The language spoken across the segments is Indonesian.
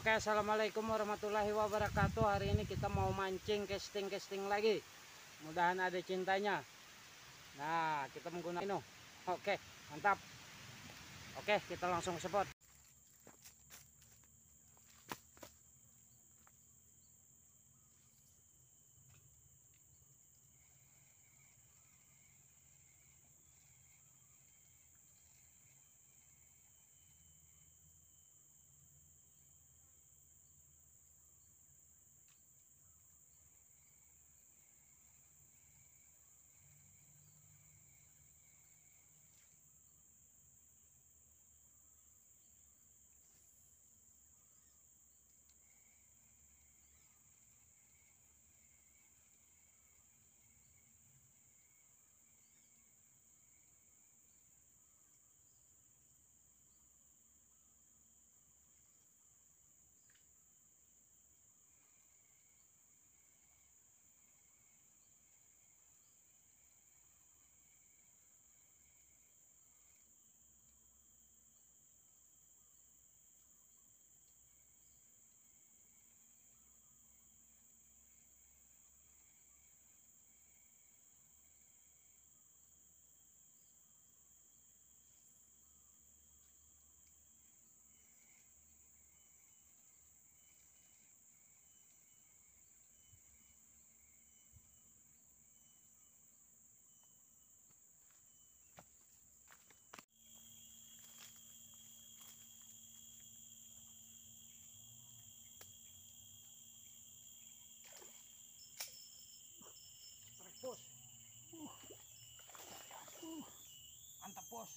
Oke, assalamualaikum warahmatullahi wabarakatuh. Hari ini kita mau mancing, casting lagi. Mudahan ada cintanya. Nah, kita menggunakan ini. Oke, mantap. Oke, kita langsung spot. Bos. Mantap, bos.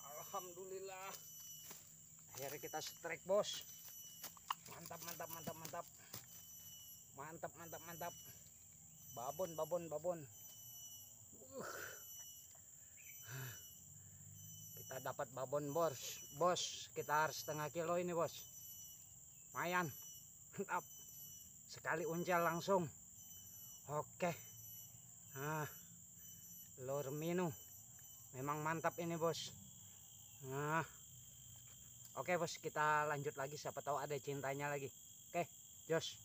Alhamdulillah. Akhirnya kita strike, bos. Mantap. Mantap. Babon. Kita dapat babon, bos. Bos, sekitar setengah kilo ini, bos. Lumayan. Mantap. Sekali uncal langsung. Oke. Nah, lure minu. Memang mantap ini, bos. Nah. Oke, bos, kita lanjut lagi, siapa tahu ada cintanya lagi. Oke, jos.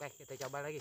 Oke, kita coba lagi.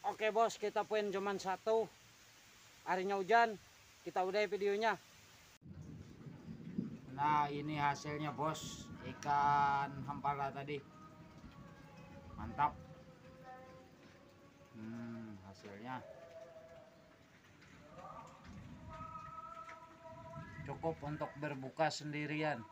Oke bos, kita poin cuman satu. Harinya hujan, kita udahi videonya. Nah ini hasilnya bos, ikan hampala tadi. Mantap. Hasilnya cukup untuk berbuka sendirian.